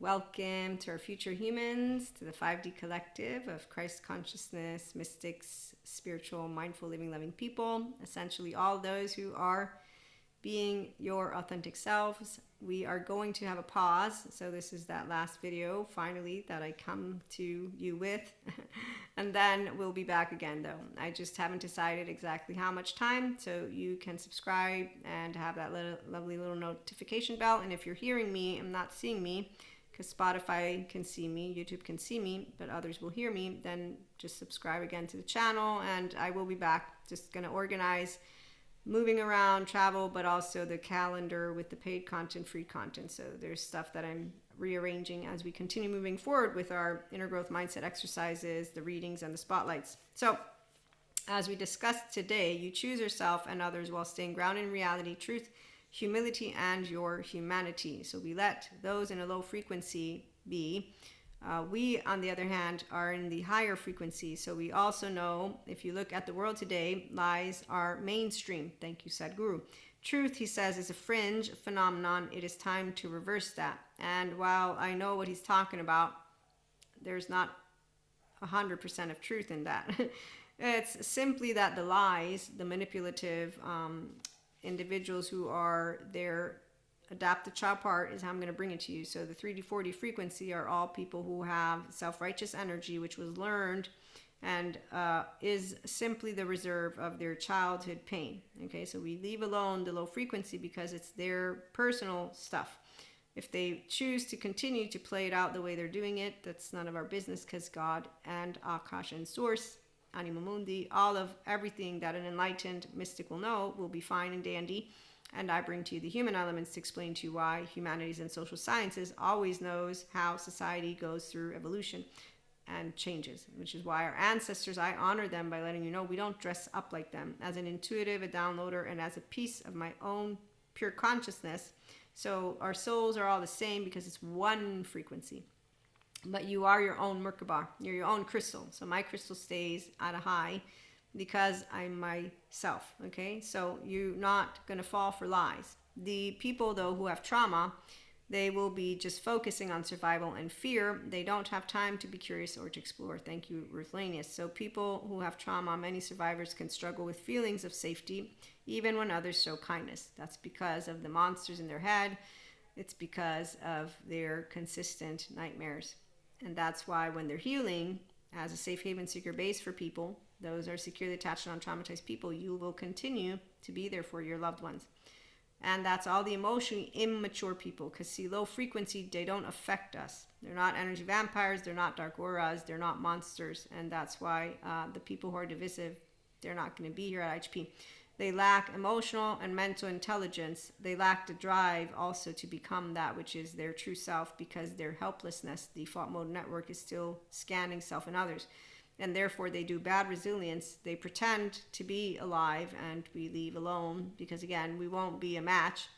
Welcome to our future humans, to the 5D collective of Christ consciousness, mystics, spiritual, mindful, living, loving people. Essentially, all those who are being your authentic selves. We are going to have a pause. So this is that last video, finally, that I come to you with. And then we'll be back again, though. I just haven't decided exactly how much time. So you can subscribe and have that lovely little notification bell. And if you're hearing me and not seeing me, because Spotify can see me, YouTube can see me, but others will hear me, then just subscribe again to the channel. And I will be back. Just going to organize moving around, travel, but also the calendar with the paid content, free content. So there's stuff that I'm rearranging as we continue moving forward with our inner growth mindset exercises, the readings, and the spotlights. So as we discussed today, you choose yourself and others while staying grounded in reality, truth, humility, and your humanity. So we let those in a low frequency be. We, on the other hand, are in the higher frequency. So we also know, if you look at the world today, lies are mainstream. Thank you, Sadhguru. Truth, he says, is a fringe phenomenon. It is time to reverse that. And while I know what he's talking about, there's not 100% of truth in that. It's simply that the lies, the manipulative individuals who are there, adaptive child part is how I'm going to bring it to you. So the 3D, 4D frequency are all people who have self-righteous energy, which was learned and is simply the reserve of their childhood pain. Okay, so we leave alone the low frequency because it's their personal stuff. If they choose to continue to play it out the way they're doing it, that's none of our business, because God and Akash and Source, Anima Mundi, all of everything that an enlightened mystic will know will be fine and dandy. And I bring to you the human elements to explain to you why humanities and social sciences always knows how society goes through evolution and changes, which is why our ancestors, I honor them by letting you know we don't dress up like them, as an intuitive, a downloader, and as a piece of my own pure consciousness. So our souls are all the same because it's one frequency. But you are your own Merkaba, you're your own crystal. So my crystal stays at a high because I'm myself, okay? So you're not going to fall for lies. The people, though, who have trauma, they will be just focusing on survival and fear. They don't have time to be curious or to explore. Thank you, Ruthlanius. So people who have trauma, many survivors can struggle with feelings of safety, even when others show kindness. That's because of the monsters in their head. It's because of their consistent nightmares. And that's why when they're healing as a safe haven secure base for people, those are securely attached and untraumatized people, you will continue to be there for your loved ones. And that's all the emotionally immature people, because see, low frequency, they don't affect us. They're not energy vampires, they're not dark auras, they're not monsters. And that's why the people who are divisive, they're not going to be here at IHP. They lack emotional and mental intelligence. They lack the drive also to become that which is their true self, because their helplessness, default mode network, is still scanning self and others. And therefore they do bad resilience. They pretend to be alive and we leave alone, because again, we won't be a match,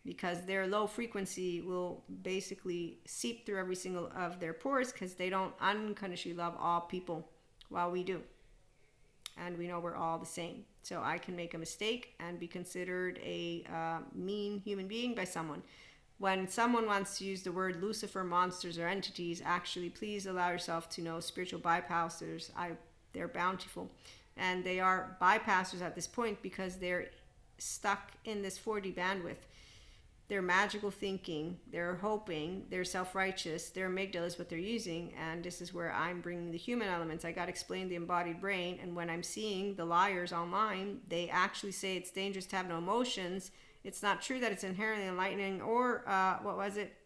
because their low frequency will basically seep through every single of their pores, because they don't unconditionally love all people while we do. And we know we're all the same. So I can make a mistake and be considered a mean human being by someone. When someone wants to use the word Lucifer, monsters, or entities, actually, please allow yourself to know spiritual bypassers. They're bountiful. And they are bypassers at this point because they're stuck in this 4D bandwidth. They're magical thinking, they're hoping, they're self-righteous, their amygdala is what they're using, and this is where I'm bringing the human elements. I got to explain the embodied brain, and when I'm seeing the liars online, they actually say it's dangerous to have no emotions. It's not true that it's inherently enlightening or,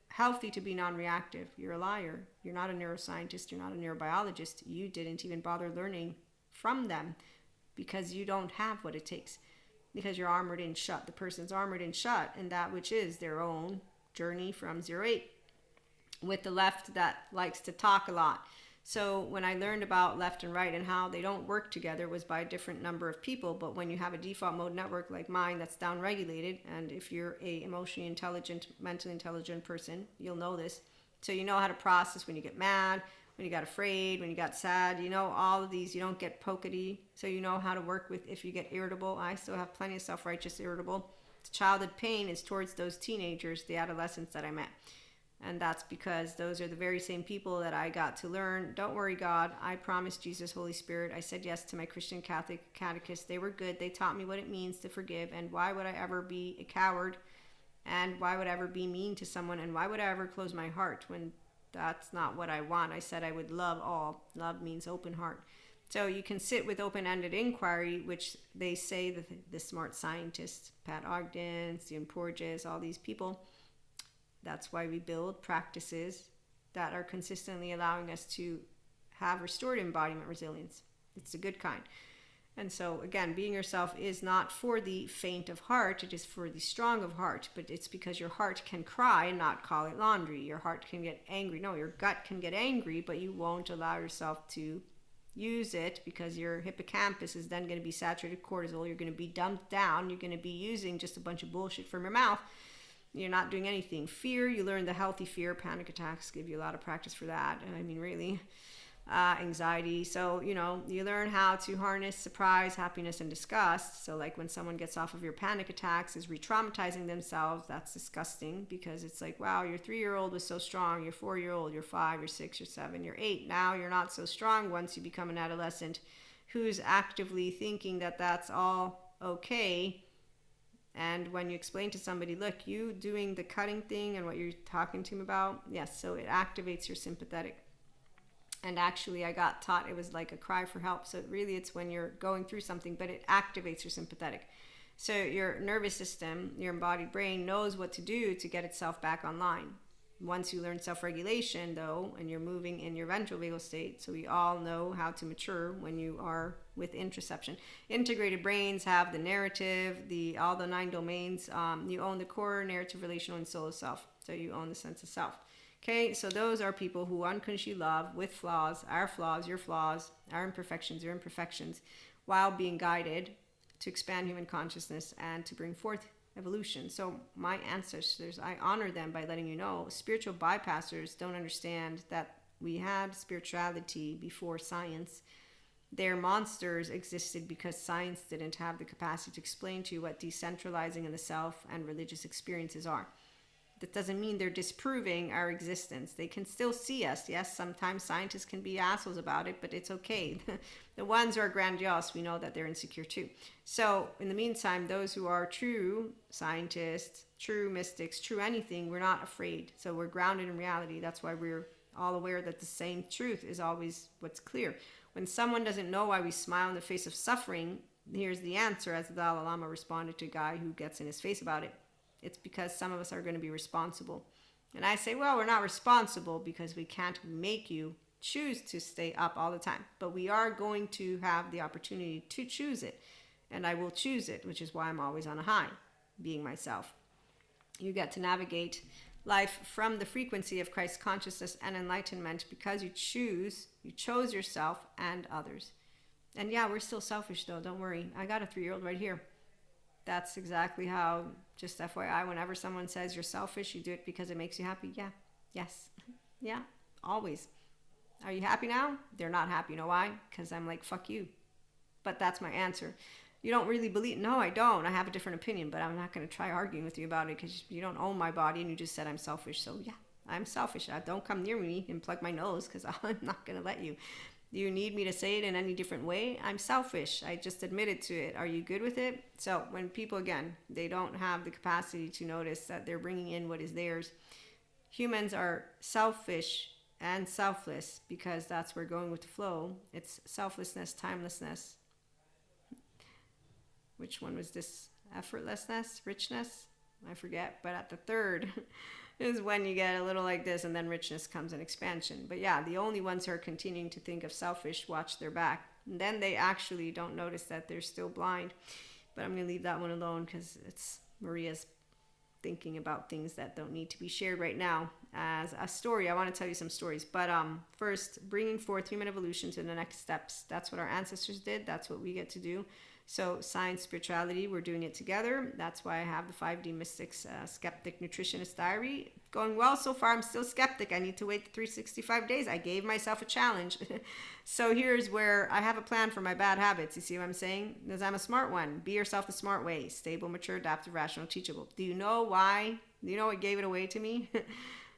healthy to be non-reactive. You're a liar. You're not a neuroscientist. You're not a neurobiologist. You didn't even bother learning from them because you don't have what it takes. Because you're armored in shut. The person's armored in shut in that which is their own journey from 0-8. With the left that likes to talk a lot. So when I learned about left and right and how they don't work together was by a different number of people. But when you have a default mode network like mine that's down-regulated, and if you're a emotionally intelligent, mentally intelligent person, you'll know this. So you know how to process when you get mad, when you got afraid, when you got sad, you know, all of these, you don't get pokety. So you know how to work with if you get irritable. I still have plenty of self-righteous irritable. Childhood pain is towards those teenagers, the adolescents that I met. And that's because those are the very same people that I got to learn. Don't worry, God. I promised Jesus, Holy Spirit. I said yes to my Christian Catholic catechist. They were good. They taught me what it means to forgive. And why would I ever be a coward? And why would I ever be mean to someone? And why would I ever close my heart when that's not what I want? I said I would love all. Love means open heart. So you can sit with open-ended inquiry, which they say that the smart scientists, Pat Ogden, Stephen Porges, all these people, that's why we build practices that are consistently allowing us to have restored embodiment resilience. It's a good kind. And so, again, being yourself is not for the faint of heart. It is for the strong of heart. But it's because your heart can cry and not call it laundry. Your heart can get angry. No, your gut can get angry, but you won't allow yourself to use it because your hippocampus is then going to be saturated cortisol. You're going to be dumped down. You're going to be using just a bunch of bullshit from your mouth. You're not doing anything. Fear, you learn the healthy fear. Panic attacks give you a lot of practice for that. I mean, really. Anxiety. So, you learn how to harness surprise, happiness, and disgust. So, like when someone gets off of your panic attacks, is re-traumatizing themselves. That's disgusting because it's like, wow, your 3-year-old was so strong. Your 4-year-old, you're 5, you're 6, you're 7, you're 8. Now you're not so strong once you become an adolescent who's actively thinking that that's all okay. And when you explain to somebody, look, you doing the cutting thing and what you're talking to him about, yes, so it activates your sympathetic. And actually, I got taught it was like a cry for help. So it's when you're going through something, but it activates your sympathetic. So your nervous system, your embodied brain knows what to do to get itself back online. Once you learn self-regulation, though, and you're moving in your ventral vagal state, so we all know how to mature when you are with introception. Integrated brains have the narrative, all the 9 domains. You own the core, narrative, relational, and soul of self. So you own the sense of self. Okay, so those are people who unconditionally love with flaws, our flaws, your flaws, our imperfections, your imperfections, while being guided to expand human consciousness and to bring forth evolution. So my ancestors, I honor them by letting you know, spiritual bypassers don't understand that we had spirituality before science. Their monsters existed because science didn't have the capacity to explain to you what decentralizing in the self and religious experiences are. That doesn't mean they're disproving our existence. They can still see us. Yes, sometimes scientists can be assholes about it, but it's okay. The ones who are grandiose, we know that they're insecure too. So in the meantime, those who are true scientists, true mystics, true anything, we're not afraid. So we're grounded in reality. That's why we're all aware that the same truth is always what's clear. When someone doesn't know why we smile in the face of suffering, here's the answer, as the Dalai Lama responded to a guy who gets in his face about it. It's because some of us are going to be responsible. And I say, well, we're not responsible because we can't make you choose to stay up all the time. But we are going to have the opportunity to choose it. And I will choose it, which is why I'm always on a high, being myself. You get to navigate life from the frequency of Christ consciousness and enlightenment because you chose yourself and others. And yeah, we're still selfish though, don't worry. I got a 3-year-old right here. That's exactly how, just FYI, whenever someone says you're selfish, you do it because it makes you happy. Yeah, yes, yeah, always. Are you happy now? They're not happy. You know why? Because I'm like, fuck you. But that's my answer. You don't really believe? No, I don't. I have a different opinion, but I'm not going to try arguing with you about it because you don't own my body and you just said I'm selfish. So yeah, I'm selfish. Don't come near me and plug my nose because I'm not going to let you. You need me to say it in any different way? I'm selfish. I just admitted to it. Are you good with it? So when people, again, they don't have the capacity to notice that they're bringing in what is theirs. Humans are selfish and selfless because that's where going with the flow. It's selflessness, timelessness. Which one was this? Effortlessness, richness? I forget. But at the third is when you get a little like this, and then richness comes in expansion. But yeah, the only ones who are continuing to think of selfish watch their back. And then they actually don't notice that they're still blind. But I'm going to leave that one alone because it's Maria's thinking about things that don't need to be shared right now. As a story, I want to tell you some stories. But first, bringing forth human evolution to the next steps. That's what our ancestors did. That's what we get to do. So science, spirituality, we're doing it together. That's why I have the 5D Mystics Skeptic Nutritionist Diary. Going well so far. I'm still skeptic. I need to wait 365 days. I gave myself a challenge. So here's where I have a plan for my bad habits. You see what I'm saying? Because I'm a smart one. Be yourself the smart way. Stable, mature, adaptive, rational, teachable. Do you know why? Do you know what gave it away to me?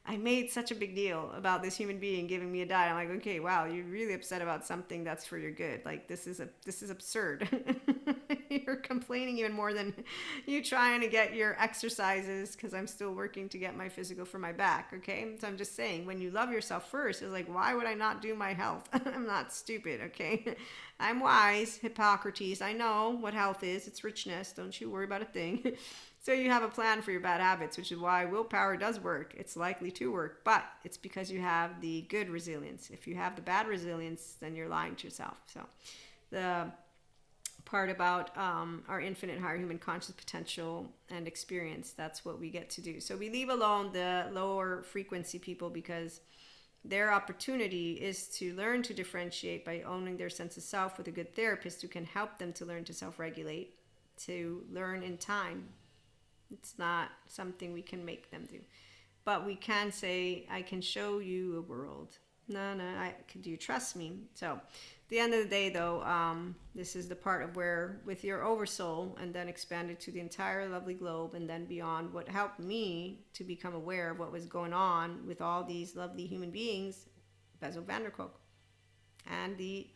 I made such a big deal about this human being giving me a diet. I'm like, okay, wow, you're really upset about something that's for your good. Like, this is absurd. You're complaining even more than you trying to get your exercises, because I'm still working to get my physical for my back. Okay, so I'm just saying, when you love yourself first, it's like, why would I not do my health? I'm not stupid. Okay, I'm wise. Hippocrates, I know what health is. It's richness. Don't you worry about a thing. So you have a plan for your bad habits, which is why willpower does work. It's likely to work, but it's because you have the good resilience. If you have the bad resilience, then you're lying to yourself. So the part about our infinite higher human conscious potential and experience, that's what we get to do. So we leave alone the lower frequency people, because their opportunity is to learn to differentiate by owning their sense of self with a good therapist who can help them to learn to self-regulate, to learn in time. It's not something we can make them do. But we can say, I can show you a world. No, do you trust me? So at the end of the day, though, this is the part of where, with your oversoul, and then expanded to the entire lovely globe and then beyond, what helped me to become aware of what was going on with all these lovely human beings, Bessel van der Kolk, and the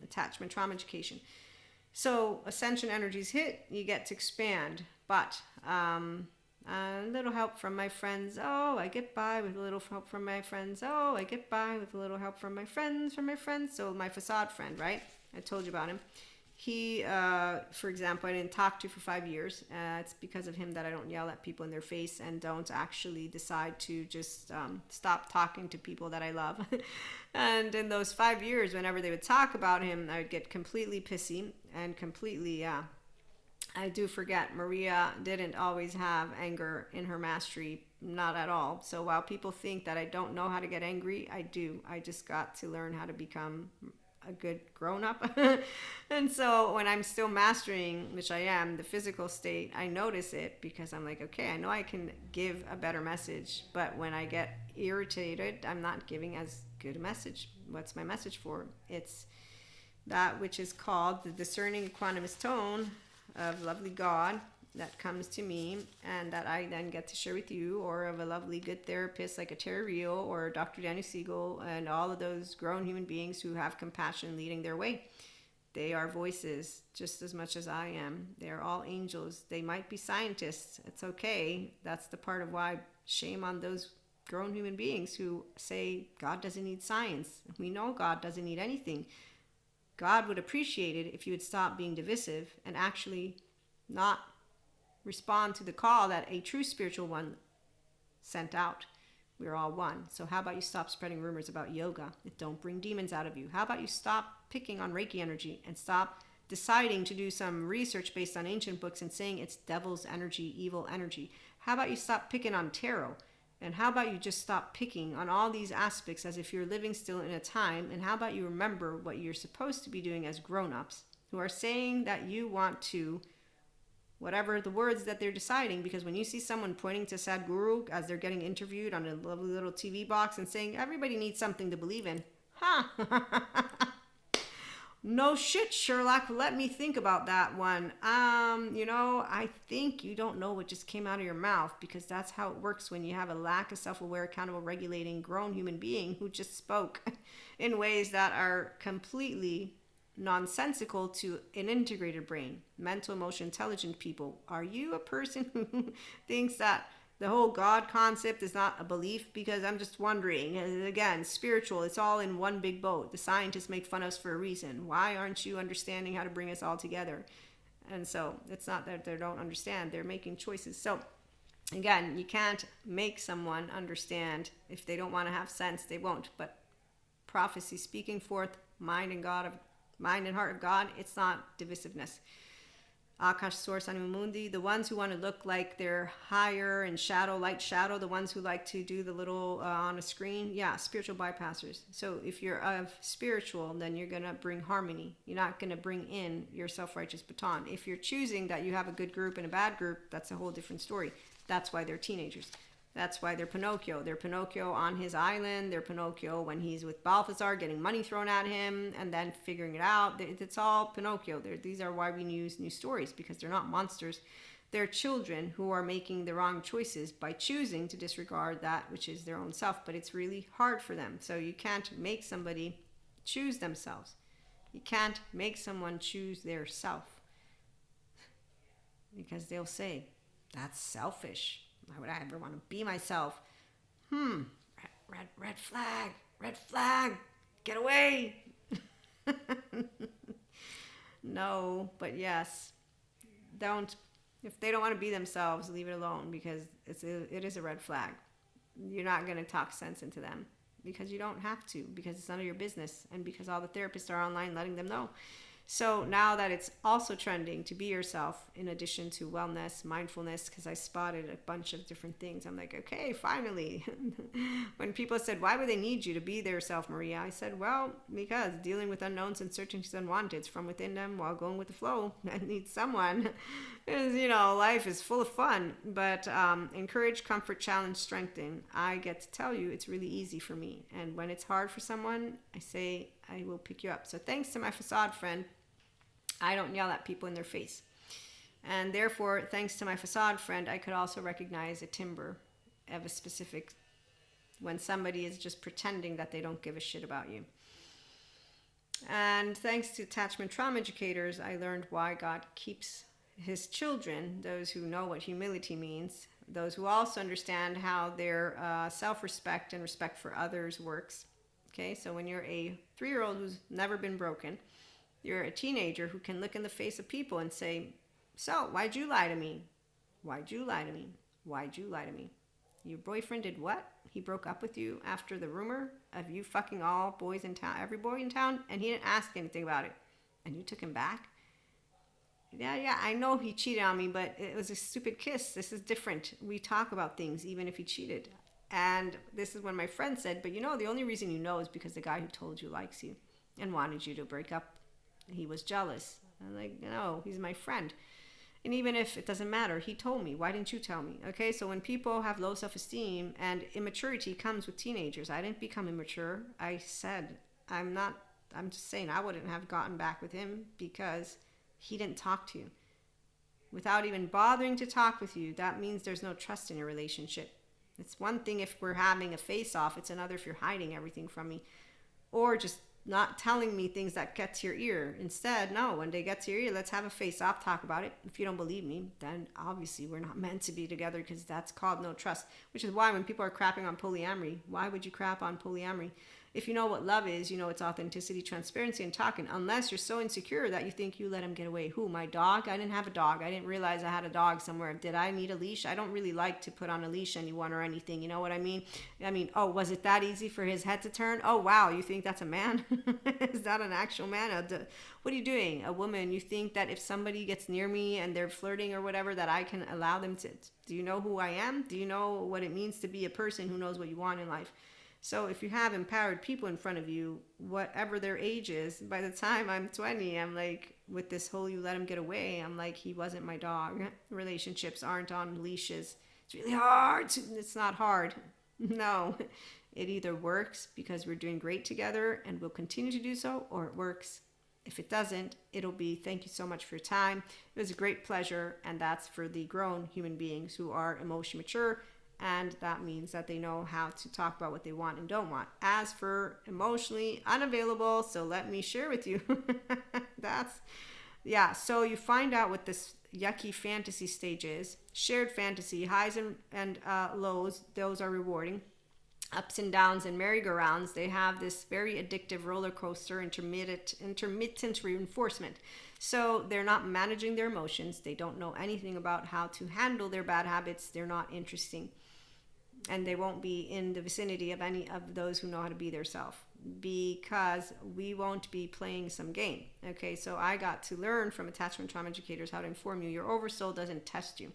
attachment trauma education. So ascension energies hit, you get to expand. But a little help from my friends. Oh, I get by with a little help from my friends. Oh, I get by with a little help from my friends, So my facade friend, right? I told you about him. He, for example, I didn't talk to for 5 years. It's because of him that I don't yell at people in their face and don't actually decide to just stop talking to people that I love. And in those 5 years, whenever they would talk about him, I would get completely pissy and completely, I do forget, Maria didn't always have anger in her mastery, not at all. So while people think that I don't know how to get angry, I do. I just got to learn how to become a good grown-up. And so when I'm still mastering, which I am, the physical state, I notice it, because I'm like, okay, I know I can give a better message, but when I get irritated, I'm not giving as good a message. What's my message for? It's that which is called the discerning equanimous tone of lovely God that comes to me, and that I then get to share with you, or of a lovely good therapist like a Terry Real or Dr. Daniel Siegel, and all of those grown human beings who have compassion leading their way. They are voices just as much as I am. They are all angels. They might be scientists. It's okay. That's the part of why, shame on those grown human beings who say God doesn't need science. We know God doesn't need anything. God would appreciate it if you would stop being divisive and actually not respond to the call that a true spiritual one sent out. We're all one. So how about you stop spreading rumors about yoga? It don't bring demons out of you. How about you stop picking on Reiki energy and stop deciding to do some research based on ancient books and saying it's devil's energy, evil energy? How about you stop picking on tarot? And how about you just stop picking on all these aspects as if you're living still in a time? And how about you remember what you're supposed to be doing as grown-ups who are saying that you want to, whatever the words that they're deciding, because when you see someone pointing to Sadhguru as they're getting interviewed on a lovely little TV box and saying everybody needs something to believe in, no shit, Sherlock. Let me think about that one. I think you don't know what just came out of your mouth, because that's how it works when you have a lack of self-aware, accountable, regulating, grown human being who just spoke in ways that are completely nonsensical to an integrated brain, mental, emotion, intelligent people. Are you a person who thinks that the whole God concept is not a belief? Because I'm just wondering, again, spiritual, it's all in one big boat. The scientists make fun of us for a reason. Why aren't you understanding how to bring us all together? And so it's not that they don't understand, they're making choices. So again, you can't make someone understand. If they don't want to have sense, they won't. But prophecy, speaking forth mind and heart of God, it's not divisiveness. Akash Source Animumundi, the ones who want to look like they're higher and light shadow, the ones who like to do the little on a screen, spiritual bypassers. So if you're of spiritual, then you're going to bring harmony. You're not going to bring in your self-righteous baton. If you're choosing that you have a good group and a bad group, that's a whole different story. That's why they're teenagers. That's why they're Pinocchio. They're Pinocchio on his island. They're Pinocchio when he's with Balthazar, getting money thrown at him, and then figuring it out. It's all Pinocchio. These are why we use new stories, because they're not monsters. their children who are making the wrong choices by choosing to disregard that which is their own self. But it's really hard for them. So you can't make somebody choose themselves. You can't make someone choose their self, because they'll say, that's selfish. Why would I ever want to be myself? Red flag, get away. No, but yes, if they don't want to be themselves, leave it alone, because it is a red flag. You're not going to talk sense into them, because you don't have to, because it's none of your business, and because all the therapists are online letting them know. So now that it's also trending to be yourself, in addition to wellness, mindfulness, because I spotted a bunch of different things. I'm like, okay, finally. When people said, why would they need you to be their self, Maria? I said, well, because dealing with unknowns, uncertainties, unwanteds from within them while going with the flow, that needs someone. Because, life is full of fun, but encourage, comfort, challenge, strengthen. I get to tell you, it's really easy for me. And when it's hard for someone, I say, I will pick you up. So thanks to my facade friend, I don't yell at people in their face. And therefore, thanks to my facade friend, I could also recognize a timbre of a specific, when somebody is just pretending that they don't give a shit about you. And thanks to attachment trauma educators, I learned why God keeps his children, those who know what humility means, those who also understand how their self-respect and respect for others works. Okay, so when you're a 3-year-old who's never been broken, you're a teenager who can look in the face of people and say, so, why'd you lie to me? Why'd you lie to me? Why'd you lie to me? Your boyfriend did what? He broke up with you after the rumor of you fucking all boys in town, every boy in town, and he didn't ask anything about it. And you took him back? Yeah, I know he cheated on me, but it was a stupid kiss. This is different. We talk about things, even if he cheated. And this is when my friend said, but the only reason you know is because the guy who told you likes you and wanted you to break up, he was jealous. I'm like, no, he's my friend. And even if it doesn't matter, he told me. Why didn't you tell me? Okay, so when people have low self-esteem, and immaturity comes with teenagers. I didn't become immature. I said, I'm just saying I wouldn't have gotten back with him because he didn't talk to you. Without even bothering to talk with you, that means there's no trust in your relationship. It's one thing if we're having a face-off. It's another if you're hiding everything from me. Or just not telling me things that get to your ear. Instead, no, when they get to your ear, let's have a face-off, talk about it. If you don't believe me, then obviously we're not meant to be together, because that's called no trust. Which is why when people are crapping on polyamory, why would you crap on polyamory? If you know what love is, it's authenticity, transparency, and talking. Unless you're so insecure that you think you let him get away. Who, my dog? I didn't have a dog. I didn't realize I had a dog somewhere. Did I need a leash? I don't really like to put on a leash anyone or anything. You know what I mean? Oh, was it that easy for his head to turn? Oh, wow. You think that's a man? Is that an actual man? What are you doing? A woman. You think that if somebody gets near me and they're flirting or whatever, that I can allow them to? Do you know who I am? Do you know what it means to be a person who knows what you want in life? So if you have empowered people in front of you, whatever their age is, by the time I'm 20, I'm like, with this whole you let him get away, I'm like, he wasn't my dog. Relationships aren't on leashes. It's really hard. It's not hard. No, it either works because we're doing great together and we'll continue to do so, or it works. If it doesn't, it'll be thank you so much for your time. It was a great pleasure. And that's for the grown human beings who are emotionally mature. And that means that they know how to talk about what they want and don't want. As for emotionally unavailable, so let me share with you. So you find out what this yucky fantasy stage is. Shared fantasy, highs and lows, those are rewarding. Ups and downs and merry-go-rounds, they have this very addictive roller coaster, intermittent reinforcement. So they're not managing their emotions. They don't know anything about how to handle their bad habits. They're not interesting. And they won't be in the vicinity of any of those who know how to be their self, because we won't be playing some game. Okay, so I got to learn from attachment trauma educators how to inform you. Your oversoul doesn't test you.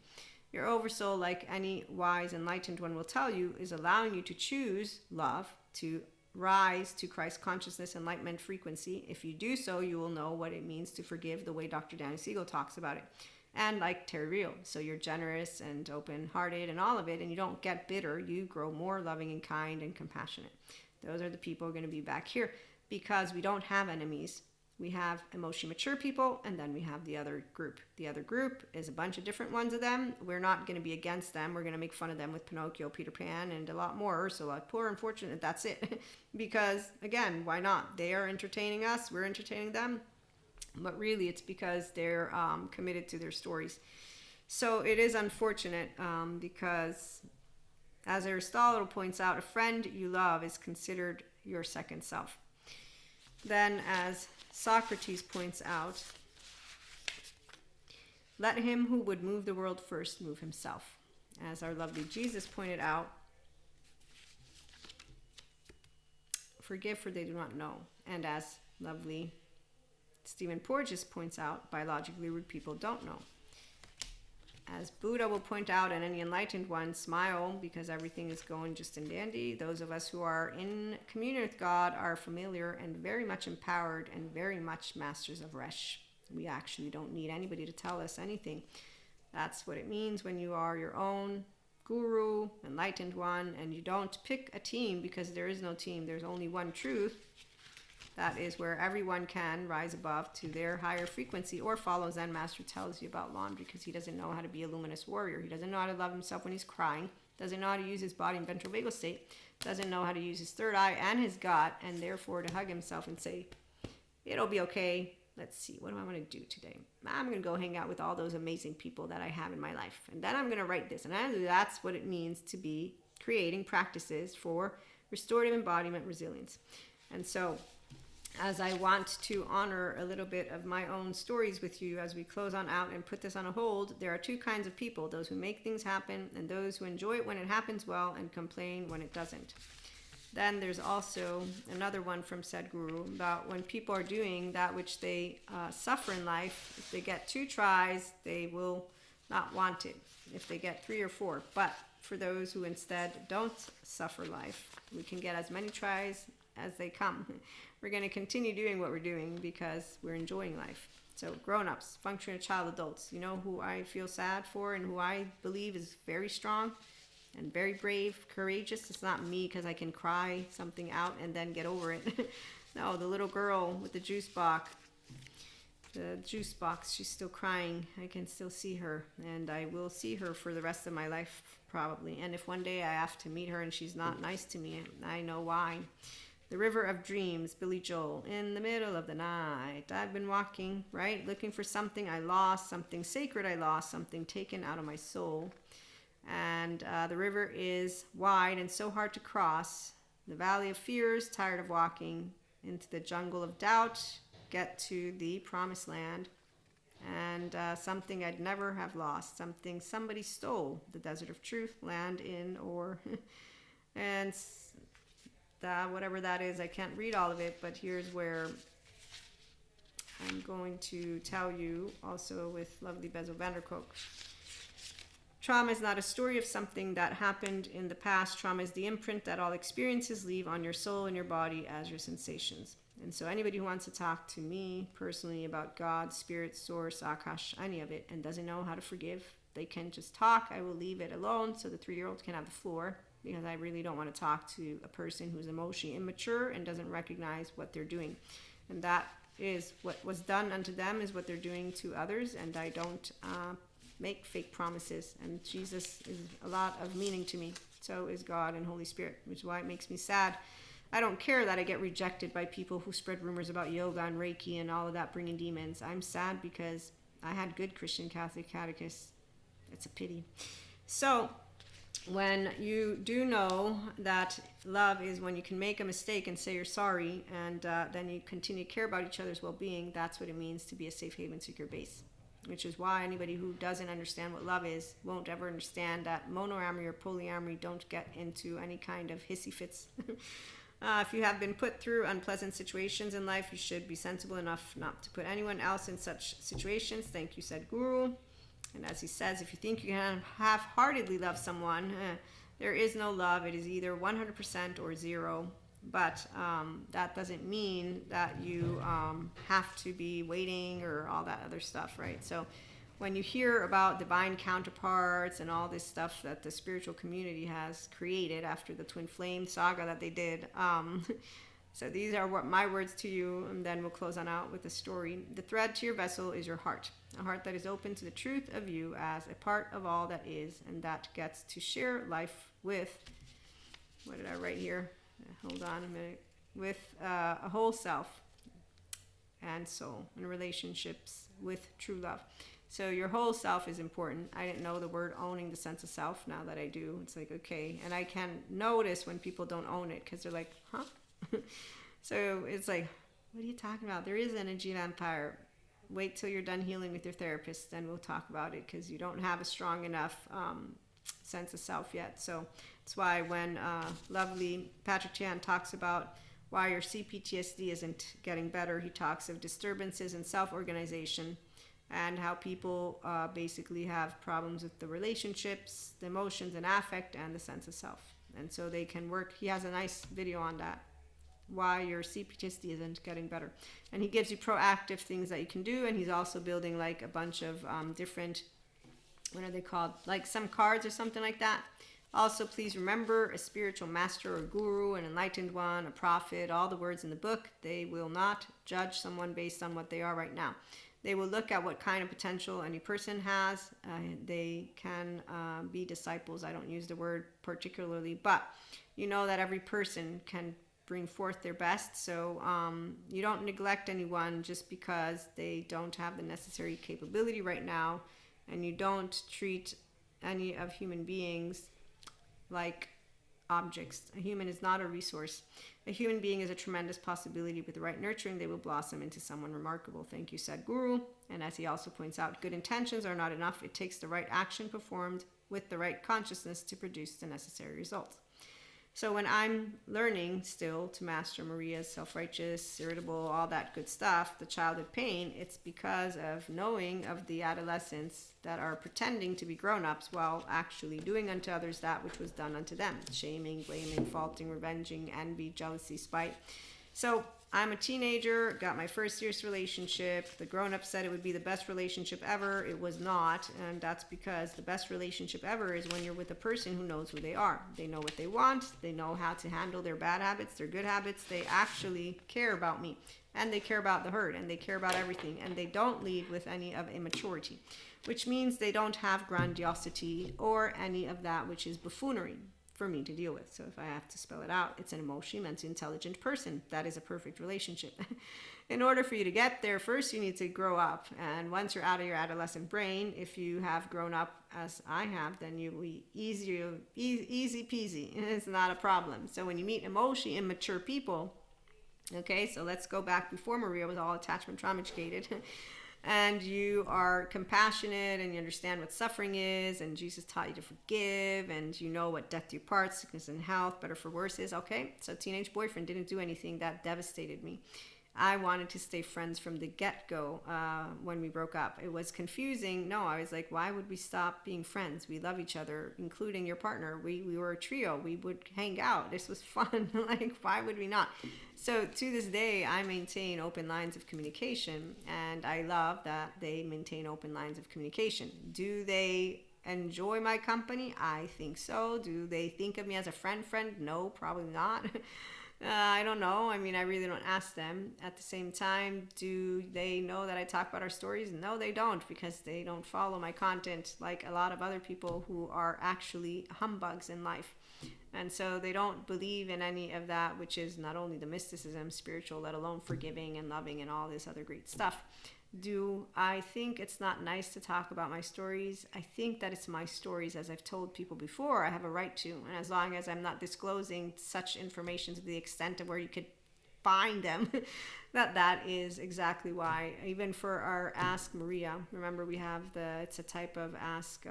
Your oversoul, like any wise, enlightened one will tell you, is allowing you to choose love, to rise to Christ consciousness, enlightenment, frequency. If you do so, you will know what it means to forgive the way Dr. Daniel Siegel talks about it. And like Terry Real. So you're generous and open-hearted and all of it, and you don't get bitter. You grow more loving and kind and compassionate. Those are the people who are going to be back here, because we don't have enemies. We have emotionally mature people, and then we have the other group. The other group is a bunch of different ones of them. We're not going to be against them. We're going to make fun of them with Pinocchio, Peter Pan, and a lot more. Ursula, poor unfortunate, that's it. Because, again, why not? They are entertaining us, we're entertaining them. But really, it's because they're committed to their stories. So it is unfortunate because, as Aristotle points out, a friend you love is considered your second self. Then, as Socrates points out, let him who would move the world first move himself. As our lovely Jesus pointed out, forgive for they do not know. And as lovely Stephen Porges points out, biologically rude people don't know. As Buddha will point out, and any enlightened one, smile because everything is going just and dandy. Those of us who are in communion with God are familiar and very much empowered and very much masters of Resh. We actually don't need anybody to tell us anything. That's what it means when you are your own guru, enlightened one, and you don't pick a team because there is no team. There's only one truth. That is where everyone can rise above to their higher frequency or follow Zen Master tells you about laundry because he doesn't know how to be a luminous warrior. He doesn't know how to love himself when he's crying, doesn't know how to use his body in ventral vagal state, doesn't know how to use his third eye and his gut, and therefore to hug himself and say, it'll be okay. Let's see, what do I want to do today? I'm going to go hang out with all those amazing people that I have in my life. And then I'm going to write this. And that's what it means to be creating practices for restorative embodiment resilience. And so, as I want to honor a little bit of my own stories with you as we close on out and put this on a hold, there are two kinds of people, those who make things happen and those who enjoy it when it happens well and complain when it doesn't. Then there's also another one from Sadhguru about when people are doing that which they suffer in life, if they get 2 tries, they will not want it. If they get 3 or 4. But for those who instead don't suffer life, we can get as many tries as they come. We're going to continue doing what we're doing because we're enjoying life. So grown-ups, functioning child adults, you know who I feel sad for and who I believe is very strong and very brave, courageous. It's not me because I can cry something out and then get over it. No, the little girl with the juice box. The juice box, she's still crying. I can still see her, and I will see her for the rest of my life probably. And if one day I have to meet her and she's not nice to me, I know why. The river of dreams, Billy Joel, in the middle of the night. I've been walking, right, looking for something I lost, something sacred I lost, something taken out of my soul. And the river is wide and so hard to cross. The valley of fears, tired of walking into the jungle of doubt, get to the promised land. And something I'd never have lost, something somebody stole, the desert of truth, land in or... and whatever that is, I can't read all of it, but here's where I'm going to tell you also with lovely Bezo Vanderkolk. Trauma is not a story of something that happened in the past. Trauma is the imprint that all experiences leave on your soul and your body as your sensations. And so anybody who wants to talk to me personally about God, spirit, source, Akash, any of it, and doesn't know how to forgive, they can just talk. I will leave it alone so the 3-year-old can have the floor, because I really don't want to talk to a person who's emotionally immature and doesn't recognize what they're doing. And that is what was done unto them is what they're doing to others, and I don't make fake promises. And Jesus is a lot of meaning to me. So is God and Holy Spirit, which is why it makes me sad. I don't care that I get rejected by people who spread rumors about yoga and Reiki and all of that bringing demons. I'm sad because I had good Christian Catholic catechists. It's a pity. So when you do know that love is when you can make a mistake and say you're sorry, and then you continue to care about each other's well-being, that's what it means to be a safe haven, secure base. Which is why anybody who doesn't understand what love is won't ever understand that monoamory or polyamory don't get into any kind of hissy fits. If you have been put through unpleasant situations in life, you should be sensible enough not to put anyone else in such situations. Thank you, said Guru. And as he says, if you think you can half-heartedly love someone, there is no love. It is either 100% or 0. But that doesn't mean that you have to be waiting or all that other stuff, right? So when you hear about divine counterparts and all this stuff that the spiritual community has created after the Twin Flame saga that they did, So these are what my words to you, and then we'll close on out with a story. The thread to your vessel is your heart, a heart that is open to the truth of you as a part of all that is, and that gets to share life with, what did I write here? Hold on a minute. With a whole self and soul, and relationships with true love. So your whole self is important. I didn't know the word owning the sense of self. Now that I do, it's like, okay. And I can notice when people don't own it, because they're like, huh? So it's like, what are you talking about? There is energy vampire. Wait till you're done healing with your therapist, then we'll talk about it, because you don't have a strong enough sense of self yet. So that's why when lovely Patrick Chan talks about why your CPTSD isn't getting better, he talks of disturbances in self-organization and how people basically have problems with the relationships, the emotions and affect, and the sense of self. And so they can work. He has a nice video on that, why your CPTSD isn't getting better. And he gives you proactive things that you can do. And he's also building like a bunch of different, what are they called? Like some cards or something like that. Also, please remember, a spiritual master or guru, an enlightened one, a prophet, all the words in the book, they will not judge someone based on what they are right now. They will look at what kind of potential any person has. They can be disciples. I don't use the word particularly, but you know that every person can bring forth their best. So you don't neglect anyone just because they don't have the necessary capability right now. And you don't treat any of human beings like objects. A human is not a resource. A human being is a tremendous possibility. With the right nurturing, they will blossom into someone remarkable. Thank you, Sadhguru. And as he also points out, good intentions are not enough. It takes the right action performed with the right consciousness to produce the necessary results. So when I'm learning still to master Maria's self-righteous, irritable, all that good stuff, the childhood pain, it's because of knowing of the adolescents that are pretending to be grown-ups while actually doing unto others that which was done unto them. Shaming, blaming, faulting, revenging, envy, jealousy, spite. So I'm a teenager, got my first serious relationship. The grown-up said it would be the best relationship ever. It was not, and that's because the best relationship ever is when you're with a person who knows who they are. They know what they want. They know how to handle their bad habits, their good habits. They actually care about me, and they care about the herd, and they care about everything, and they don't lead with any of immaturity, which means they don't have grandiosity or any of that which is buffoonery for me to deal with. So if I have to spell it out, it's an emotionally, mentally intelligent person. That is a perfect relationship. In order for you to get there, first you need to grow up. And once you're out of your adolescent brain, if you have grown up as I have, then you'll be easy peasy. It's not a problem. So when you meet emotionally immature people, okay, so let's go back before Maria was all attachment trauma educated. And you are compassionate and you understand what suffering is, and Jesus taught you to forgive, and you know what death do you part, sickness and health, better for worse is. Okay, so teenage boyfriend didn't do anything that devastated me. I wanted to stay friends from the get-go when we broke up. It was confusing. No, I was like, why would we stop being friends? We love each other, including your partner. We were a trio. We would hang out. This was fun. Like, why would we not? So to this day, I maintain open lines of communication, and I love that they maintain open lines of communication. Do they enjoy my company? I think so. Do they think of me as a friend? No, probably not. I don't know. I mean, I really don't ask them. At the same time, do they know that I talk about our stories? No, they don't, because they don't follow my content like a lot of other people who are actually humbugs in life. And so they don't believe in any of that, which is not only the mysticism, spiritual, let alone forgiving and loving and all this other great stuff. Do I think it's not nice to talk about my stories? I think that it's my stories, as I've told people before, I have a right to. And as long as I'm not disclosing such information to the extent of where you could find them, that is exactly why. Even for our Ask Maria, remember we have it's a type of ask,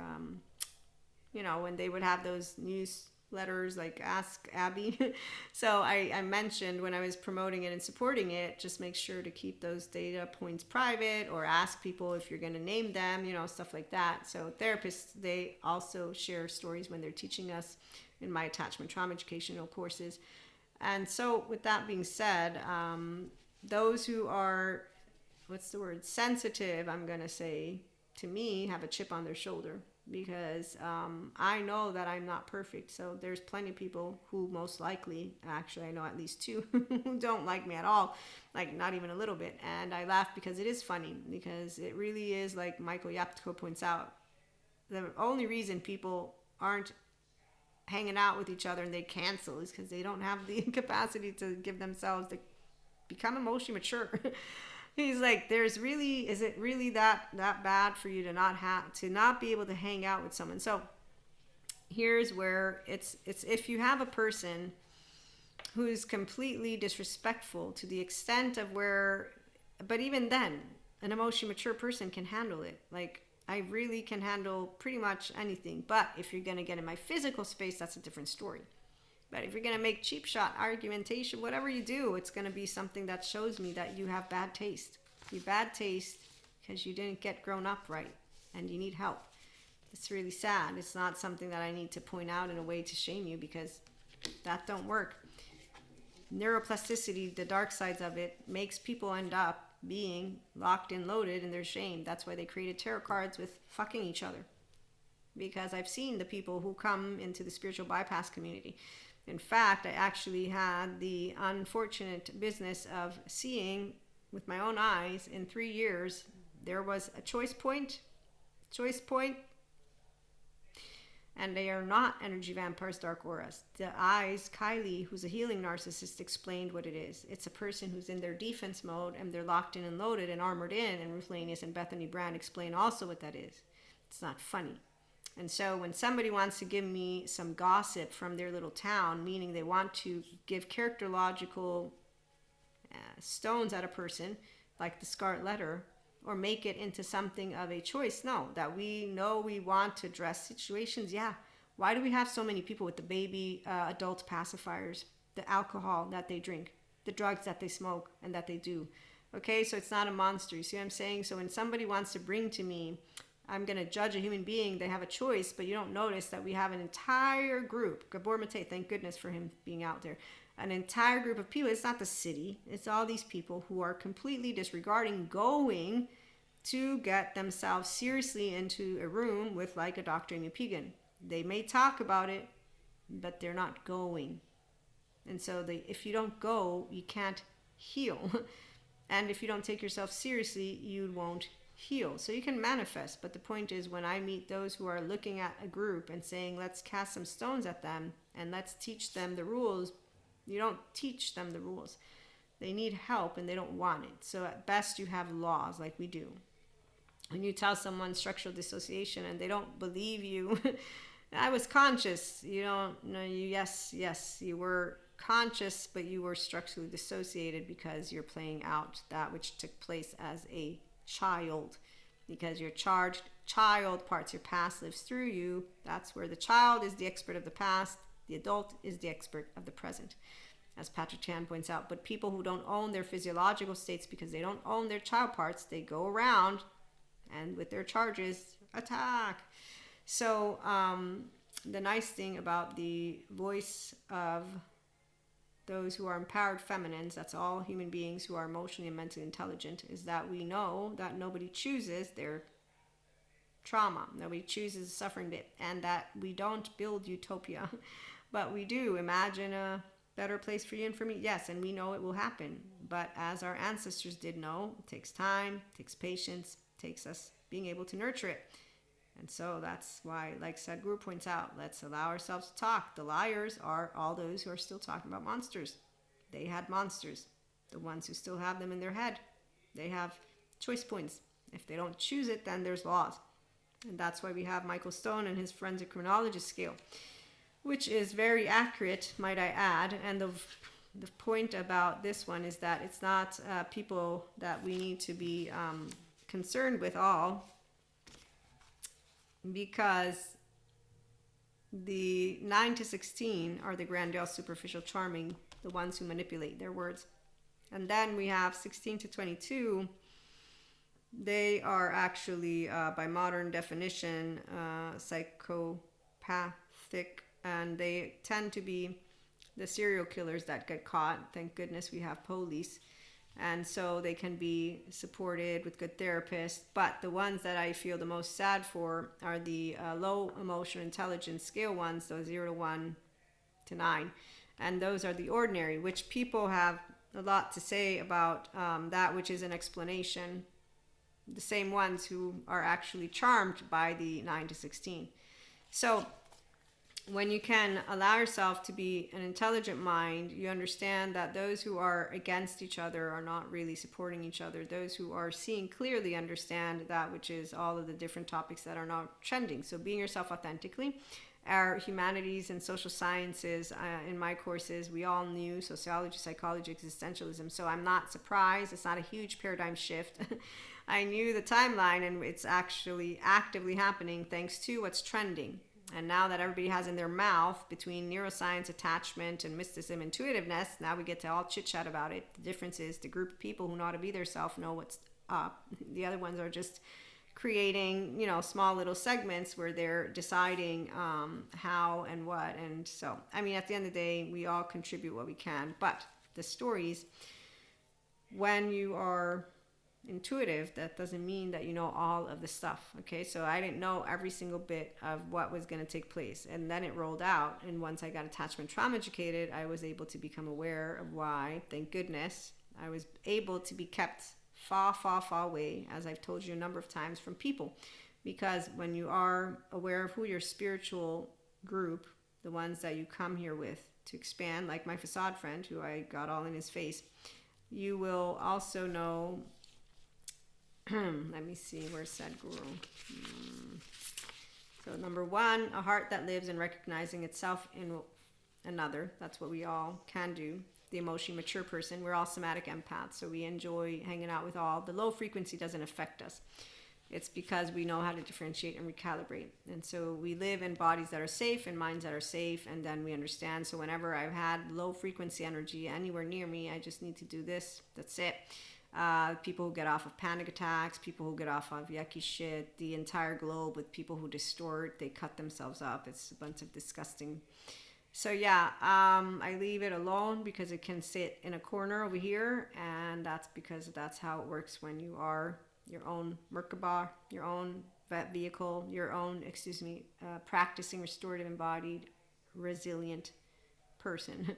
when they would have those newsletters like Ask Abby. So I mentioned when I was promoting it and supporting it, just make sure to keep those data points private, or ask people if you're going to name them, stuff like that. So therapists, they also share stories when they're teaching us in my attachment trauma educational courses. And so with that being said, those who are, sensitive, I'm going to say, to me, have a chip on their shoulder. because I know that I'm not perfect. So there's plenty of people who most likely, actually I know at least two, who don't like me at all, like not even a little bit. And I laugh because it is funny, because it really is, like Michael Yapko points out, the only reason people aren't hanging out with each other and they cancel is because they don't have the capacity to give themselves to become emotionally mature. He's like, is it really that bad for you to not be able to hang out with someone? So here's where it's if you have a person who's completely disrespectful to the extent of where, but even then, an emotionally mature person can handle it. Like, I really can handle pretty much anything. But if you're going to get in my physical space, that's a different story. But if you're going to make cheap shot argumentation, whatever you do, it's going to be something that shows me that you have bad taste. You have bad taste because you didn't get grown up right and you need help. It's really sad. It's not something that I need to point out in a way to shame you, because that don't work. Neuroplasticity, the dark sides of it, makes people end up being locked and loaded in their shame. That's why they created tarot cards with fucking each other. Because I've seen the people who come into the spiritual bypass community. In fact, I actually had the unfortunate business of seeing with my own eyes in 3 years, there was a choice point, and they are not energy vampires, dark auras. The eyes, Kylie, who's a healing narcissist, explained what it is. It's a person who's in their defense mode and they're locked in and loaded and armored in, and Ruth Lanius and Bethany Brown explain also what that is. It's not funny. And so when somebody wants to give me some gossip from their little town, meaning they want to give characterological stones at a person, like the Scarlet Letter, or make it into something of a choice, no, that we know we want to address situations, yeah. Why do we have so many people with the baby adult pacifiers, the alcohol that they drink, the drugs that they smoke and that they do? Okay, so it's not a monster. You see what I'm saying? So when somebody wants to bring to me, I'm going to judge a human being, they have a choice, but you don't notice that we have an entire group. Gabor Mate, thank goodness for him being out there. An entire group of people. It's not the city. It's all these people who are completely disregarding going to get themselves seriously into a room with like a Dr. Amy Pigan. They may talk about it, but they're not going. And so if you don't go, you can't heal. And if you don't take yourself seriously, you won't heal. So you can manifest, but the point is, when I meet those who are looking at a group and saying, let's cast some stones at them and let's teach them the rules, you don't teach them the rules. They need help and they don't want it. So at best you have laws like we do. When you tell someone structural dissociation and they don't believe you, I was conscious, you don't know, yes, you were conscious, but you were structurally dissociated because you're playing out that which took place as a child, because your charged child parts, your past lives through you. That's where the child is the expert of the past, the adult is the expert of the present, as Patrick Chan points out. But people who don't own their physiological states because they don't own their child parts, they go around and with their charges attack. So the nice thing about the voice of those who are empowered feminines, that's all human beings who are emotionally and mentally intelligent, is that we know that nobody chooses their trauma, nobody chooses the suffering bit, and that we don't build utopia, but we do imagine a better place for you and for me. Yes, and we know it will happen, but as our ancestors did know, it takes time, it takes patience, it takes us being able to nurture it. And so that's why, like Sadhguru points out, let's allow ourselves to talk. The liars are all those who are still talking about monsters. They had monsters. The ones who still have them in their head, they have choice points. If they don't choose it, then there's laws. And that's why we have Michael Stone and his forensic criminologist scale, which is very accurate, might I add. And the point about this one is that it's not people that we need to be concerned with all, because the 9 to 16 are the grandiose, superficial, charming, the ones who manipulate their words. And then we have 16 to 22. They are actually, by modern definition, psychopathic, and they tend to be the serial killers that get caught. Thank goodness we have police. And so they can be supported with good therapists. But the ones that I feel the most sad for are the low emotional intelligence scale ones, those 0 to 1 to 9. And those are the ordinary, which people have a lot to say about, that which is an explanation. The same ones who are actually charmed by the 9 to 16. So when you can allow yourself to be an intelligent mind, you understand that those who are against each other are not really supporting each other. Those who are seeing clearly understand that which is all of the different topics that are now trending. So being yourself authentically. Our humanities and social sciences, in my courses, we all knew sociology, psychology, existentialism. So I'm not surprised. It's not a huge paradigm shift. I knew the timeline, and it's actually actively happening thanks to what's trending. And now that everybody has in their mouth between neuroscience, attachment, and mysticism, intuitiveness, now we get to all chit chat about it. The difference is the group of people who know how to be their self know what's up. The other ones are just creating, small little segments where they're deciding how and what. And so, I mean, at the end of the day, we all contribute what we can. But the stories, when you are intuitive, that doesn't mean that you know all of the stuff. Okay, so I didn't know every single bit of what was going to take place, and then it rolled out. And once I got attachment trauma educated, I was able to become aware of why, thank goodness, I was able to be kept far, far, far away, as I've told you a number of times, from people. Because when you are aware of who your spiritual group, the ones that you come here with to expand, like my facade friend who I got all in his face, you will also know. Let me see, where's Sadhguru? So number 1, a heart that lives in recognizing itself in another. That's what we all can do. The emotionally mature person, we're all somatic empaths, so we enjoy hanging out with all. The low frequency doesn't affect us. It's because we know how to differentiate and recalibrate. And so we live in bodies that are safe and minds that are safe, and then we understand. So whenever I've had low frequency energy anywhere near me, I just need to do this. That's it. People who get off of panic attacks, people who get off of yucky shit, the entire globe with people who distort, they cut themselves up. It's a bunch of disgusting. So yeah, I leave it alone because it can sit in a corner over here, and that's because that's how it works when you are your own Merkaba, your own vehicle, your own, practicing restorative, embodied, resilient person.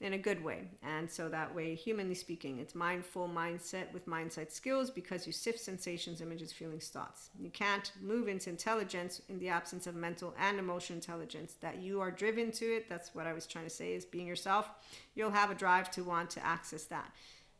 In a good way. And so that way, humanly speaking, it's mindful mindset with mindsight skills, because you sift sensations, images, feelings, thoughts. You can't move into intelligence in the absence of mental and emotional intelligence. That you are driven to it, that's what I was trying to say, is being yourself. You'll have a drive to want to access that.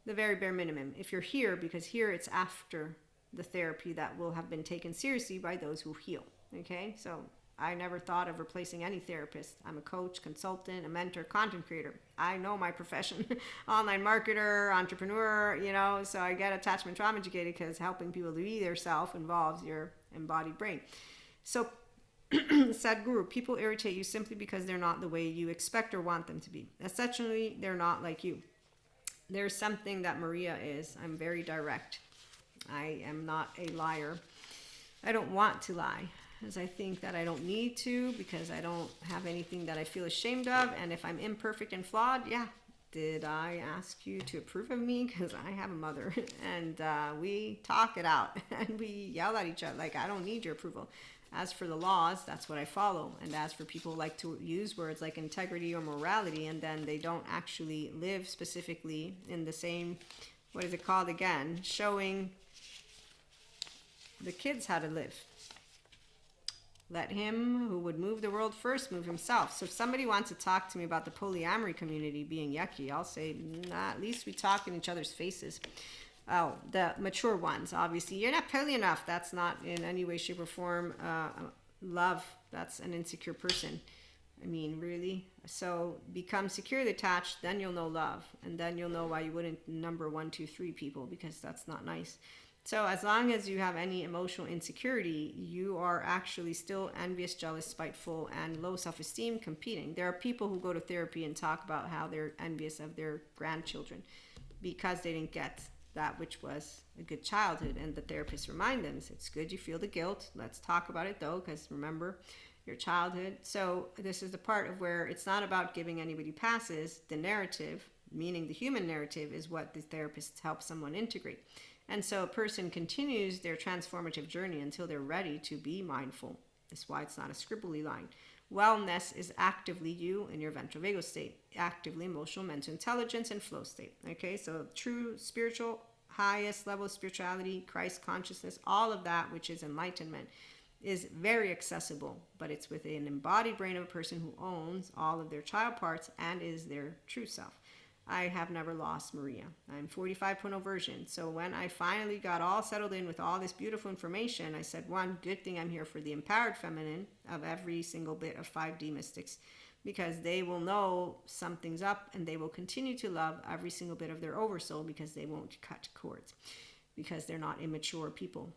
The very bare minimum. If you're here, because here it's after the therapy that will have been taken seriously by those who heal. Okay, so I never thought of replacing any therapist. I'm a coach, consultant, a mentor, content creator. I know my profession. Online marketer, entrepreneur, so I get attachment trauma educated because helping people to be their self involves your embodied brain. So Sadhguru, people irritate you simply because they're not the way you expect or want them to be. Essentially, they're not like you. There's something that Maria is. I'm very direct. I am not a liar. I don't want to lie, as I think that I don't need to, because I don't have anything that I feel ashamed of. And if I'm imperfect and flawed, did I ask you to approve of me? Because I have a mother, and we talk it out and we yell at each other. Like, I don't need your approval. As for the laws, that's what I follow. And as for people who like to use words like integrity or morality, and then they don't actually live specifically in the same, what is it called again? Showing the kids how to live. Let him who would move the world first move himself. So if somebody wants to talk to me about the polyamory community being yucky, I'll say, nah, at least we talk in each other's faces. Oh, the mature ones, obviously. You're not poly enough. That's not in any way, shape, or form love. That's an insecure person. I mean, really? So become securely attached, then you'll know love. And then you'll know why you wouldn't number 1, 2, 3 people, because that's not nice. So as long as you have any emotional insecurity, you are actually still envious, jealous, spiteful, and low self-esteem, competing. There are people who go to therapy and talk about how they're envious of their grandchildren because they didn't get that which was a good childhood. And the therapist remind them, it's good you feel the guilt. Let's talk about it though, because remember, your childhood. So this is the part of where it's not about giving anybody passes. The narrative, meaning the human narrative, is what the therapist helps someone integrate. And so a person continues their transformative journey until they're ready to be mindful. That's why it's not a scribbly line. Wellness is actively you in your ventral vagal state, actively emotional, mental intelligence, and flow state. Okay, so true spiritual, highest level of spirituality, Christ consciousness, all of that, which is enlightenment, is very accessible, but it's within an embodied brain of a person who owns all of their child parts and is their true self. I have never lost Maria. I'm 45.0 version. So when I finally got all settled in with all this beautiful information, I said, one, good thing I'm here for the empowered feminine of every single bit of 5D mystics, because they will know something's up and they will continue to love every single bit of their oversoul because they won't cut cords, because they're not immature people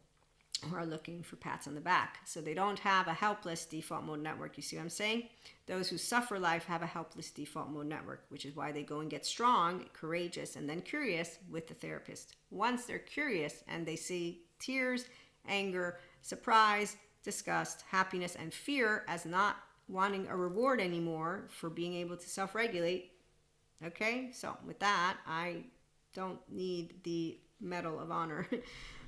who are looking for pats on the back. So they don't have a helpless default mode network. You see what I'm saying? Those who suffer life have a helpless default mode network, which is why they go and get strong, courageous, and then curious with the therapist. Once they're curious and they see tears, anger, surprise, disgust, happiness, and fear as not wanting a reward anymore for being able to self-regulate. Okay, so with that, I don't need the Medal of Honor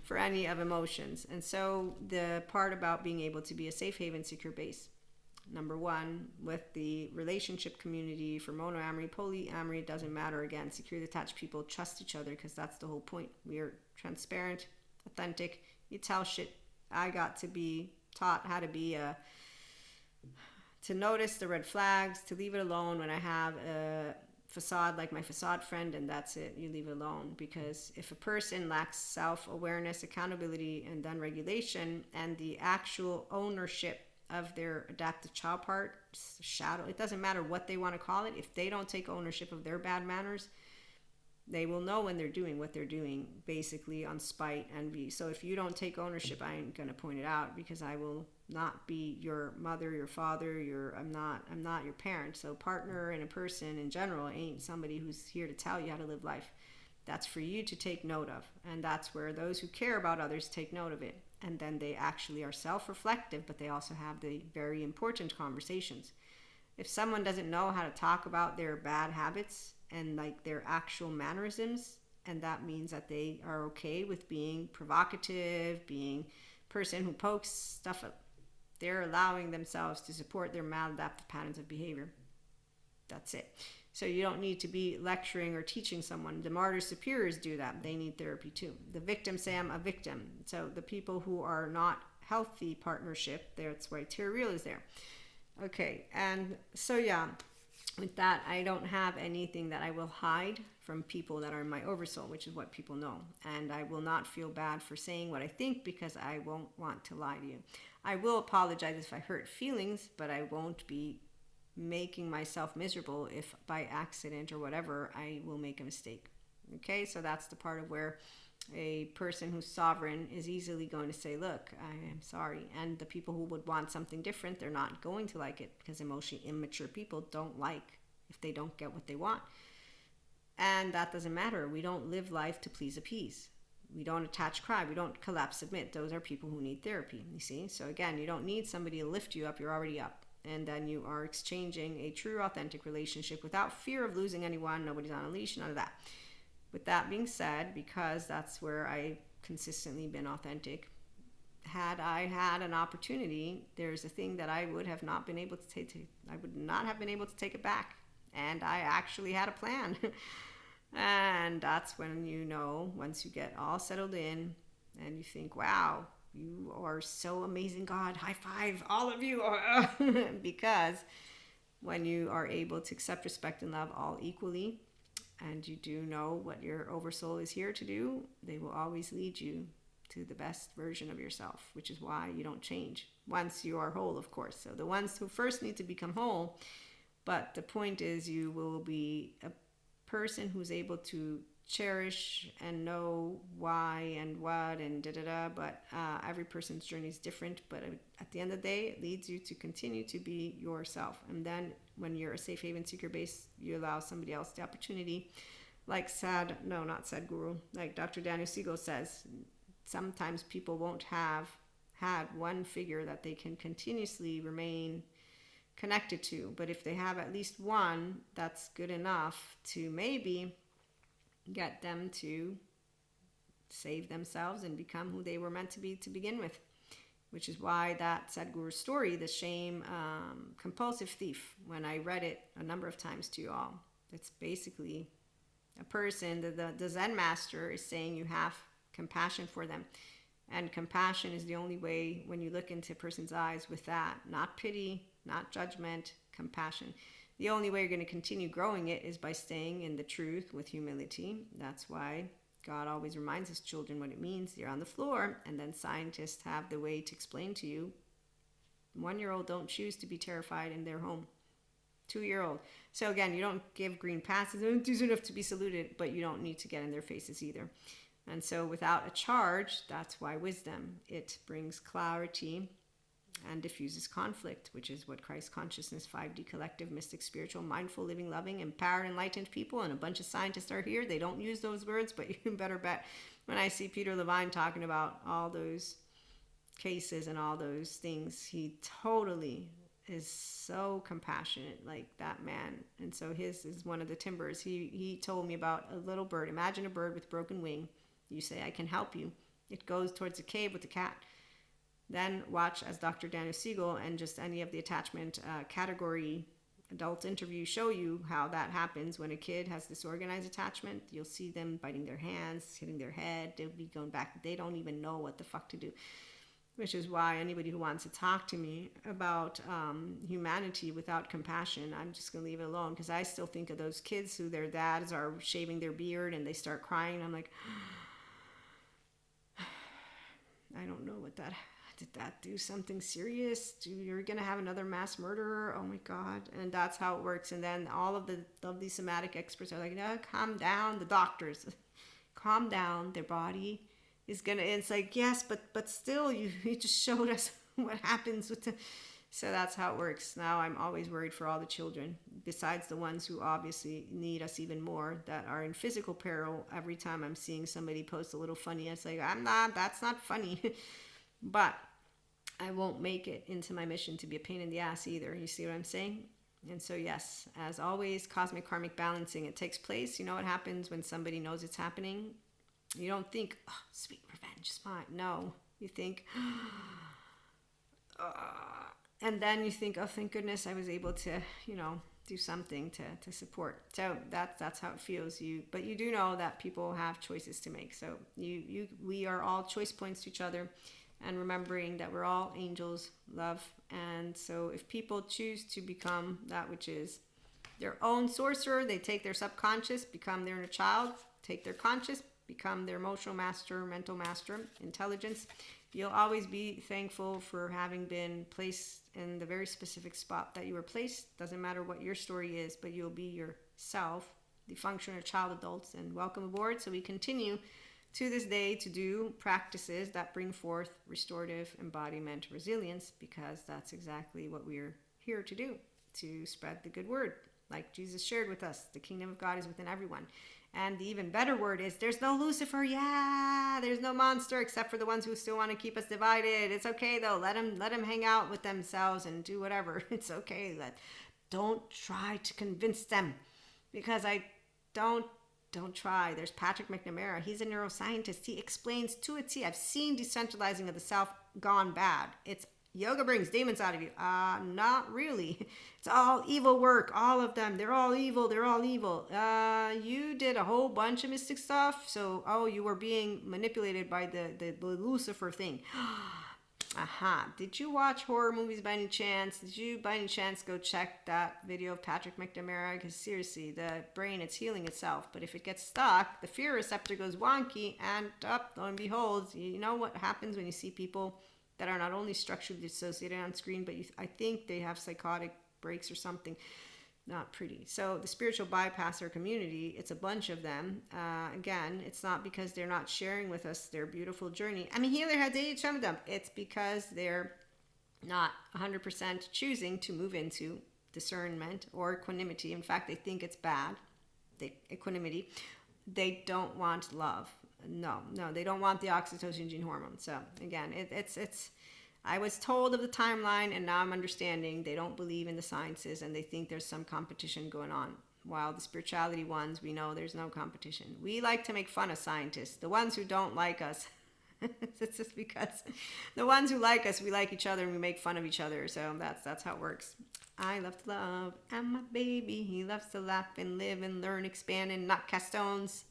for any of emotions. And so the part about being able to be a safe haven, secure base. Number one, with the relationship community for monoamory, polyamory, it doesn't matter. Again, securely attached people trust each other because that's the whole point. We are transparent, authentic. You tell shit. I got to be taught how to be to notice the red flags, to leave it alone when I have a facade like my facade friend, and that's it. You leave it alone, because if a person lacks self-awareness, accountability, and then regulation, and the actual ownership of their adaptive child part, shadow, it doesn't matter what they want to call it, if they don't take ownership of their bad manners, they will know when they're doing what they're doing, basically on spite, envy. So if you don't take ownership, I ain't gonna point it out, because I will not be your mother, your father, I'm not your parent. So partner and a person in general ain't somebody who's here to tell you how to live life. That's for you to take note of, and that's where those who care about others take note of it, and then they actually are self-reflective, but they also have the very important conversations. If someone doesn't know how to talk about their bad habits and like their actual mannerisms, and that means that they are okay with being provocative, being person who pokes stuff up, they're allowing themselves to support their maladaptive patterns of behavior. That's it. So you don't need to be lecturing or teaching someone. The martyr superiors do that. They need therapy too. The victims say I'm a victim. So the people who are not healthy partnership, that's why Tyrael is there. Okay, and so yeah, with that, I don't have anything that I will hide from people that are in my oversoul, which is what people know. And I will not feel bad for saying what I think, because I won't want to lie to you. I will apologize if I hurt feelings, but I won't be making myself miserable if by accident or whatever I will make a mistake. Okay, so that's the part of where a person who's sovereign is easily going to say, look, I am sorry. And the people who would want something different, they're not going to like it, because emotionally immature people don't like if they don't get what they want. And that doesn't matter. We don't live life to please appease. We don't attach, cry. We don't collapse, submit. Those are people who need therapy, you see? So again, you don't need somebody to lift you up. You're already up. And then you are exchanging a true, authentic relationship without fear of losing anyone. Nobody's on a leash, none of that. With that being said, because that's where I've consistently been authentic, had I had an opportunity, there's a thing that I would have not been able to take. I would not have been able to take it back. And I actually had a plan. And that's when, you know, once you get all settled in and you think, wow, you are so amazing, God, high five, all of you. Because when you are able to accept, respect, and love all equally, and you do know what your oversoul is here to do, they will always lead you to the best version of yourself, which is why you don't change once you are whole, of course. So the ones who first need to become whole, but the point is you will be a person who's able to cherish and know why and what and da-da-da, but every person's journey is different. But at the end of the day, it leads you to continue to be yourself. And then when you're a safe haven seeker base, you allow somebody else the opportunity, like not Sadhguru, like Dr. Daniel Siegel says, sometimes people won't have had one figure that they can continuously remain connected to. But if they have at least one, that's good enough to maybe get them to save themselves and become who they were meant to be to begin with. Which is why that Sadhguru story, the shame compulsive thief, when I read it a number of times to you all, it's basically a person, the Zen master is saying you have compassion for them. And compassion is the only way, when you look into a person's eyes with that, not pity, not judgment, compassion. The only way you're going to continue growing it is by staying in the truth with humility. That's why God always reminds his children what it means. You're on the floor, and then scientists have the way to explain to you. 1-year-old don't choose to be terrified in their home. 2-year-old. So again, you don't give green passes. They don't do enough to be saluted, but you don't need to get in their faces either. And so without a charge, that's why wisdom. It brings clarity and diffuses conflict, which is what Christ consciousness, 5D collective, mystic, spiritual, mindful, living, loving, empowered, enlightened people, and a bunch of scientists are here. They don't use those words, but you better bet when I see Peter Levine talking about all those cases and all those things, he totally is so compassionate, like that man. And so his is one of the timbers. He told me about a little bird. Imagine a bird with broken wing. You say, I can help you. It goes towards a cave with the cat. Then watch as Dr. Daniel Siegel and just any of the attachment category adult interviews show you how that happens when a kid has disorganized attachment. You'll see them biting their hands, hitting their head. They'll be going back. They don't even know what the fuck to do. Which is why anybody who wants to talk to me about humanity without compassion, I'm just going to leave it alone, because I still think of those kids who their dads are shaving their beard and they start crying. And I'm like, I don't know what that, did that do something serious? You're going to have another mass murderer? Oh my God. And that's how it works. And then all of these somatic experts are like, no, calm down. The doctors, calm down. Their body is going to, it's like, yes, but still you just showed us what happens with the, so that's how it works. Now I'm always worried for all the children, besides the ones who obviously need us even more, that are in physical peril. Every time I'm seeing somebody post a little funny, it's like, that's not funny. But I won't make it into my mission to be a pain in the ass either. You see what I'm saying? And so yes, as always, cosmic karmic balancing, it takes place. You know what happens when somebody knows it's happening? You don't think, oh, sweet revenge is mine. No, you think, and then you think, oh, thank goodness I was able to, do something to support. So that's how it feels. But you do know that people have choices to make. So we are all choice points to each other, and remembering that we're all angels, love. And so if people choose to become that which is their own sorcerer, they take their subconscious, become their inner child, take their conscious, become their emotional master, mental master, intelligence. You'll always be thankful for having been placed in the very specific spot that you were placed. Doesn't matter what your story is, but you'll be yourself, the functional child adults, and welcome aboard. So we continue to this day to do practices that bring forth restorative embodiment resilience, because that's exactly what we're here to do, to spread the good word. Like Jesus shared with us, the kingdom of God is within everyone. And the even better word is, there's no Lucifer, there's no monster, except for the ones who still want to keep us divided. It's okay though, let them hang out with themselves and do whatever. It's okay. Don't try to convince them, because don't try. There's Patrick McNamara, he's a neuroscientist. He explains to a T. I've seen decentralizing of the self gone bad. It's yoga brings demons out of you. Not really. It's all evil work. All of them. They're all evil. You did a whole bunch of mystic stuff. So, you were being manipulated by the Lucifer thing. Aha. Did you watch horror movies by any chance? Did you by any chance go check that video of Patrick McNamara? Because seriously, the brain, it's healing itself. But if it gets stuck, the fear receptor goes wonky, and lo and behold, you know what happens when you see people that are not only structurally dissociated on screen, but I think they have psychotic breaks or something. Not pretty. So the spiritual bypasser community, it's a bunch of them. Again, it's not because they're not sharing with us their beautiful journey. I mean, here they had dated some of them. It's because they're not 100% choosing to move into discernment or equanimity. In fact, they think it's bad, equanimity. They don't want love. No, they don't want the oxytocin gene hormone. So again, it's. I was told of the timeline, and now I'm understanding they don't believe in the sciences, and they think there's some competition going on. While the spirituality ones, we know there's no competition. We like to make fun of scientists, the ones who don't like us. It's just because the ones who like us, we like each other and we make fun of each other. So that's how it works. I love to love, and my baby, he loves to laugh and live and learn, expand and not cast stones.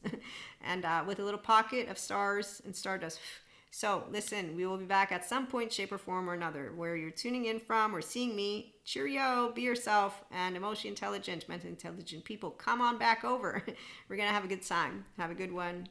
And with a little pocket of stars and stardust. So listen, we will be back at some point, shape or form or another. Where you're tuning in from or seeing me, cheerio, be yourself, and emotionally intelligent, mentally intelligent people, come on back over. We're going to have a good time. Have a good one.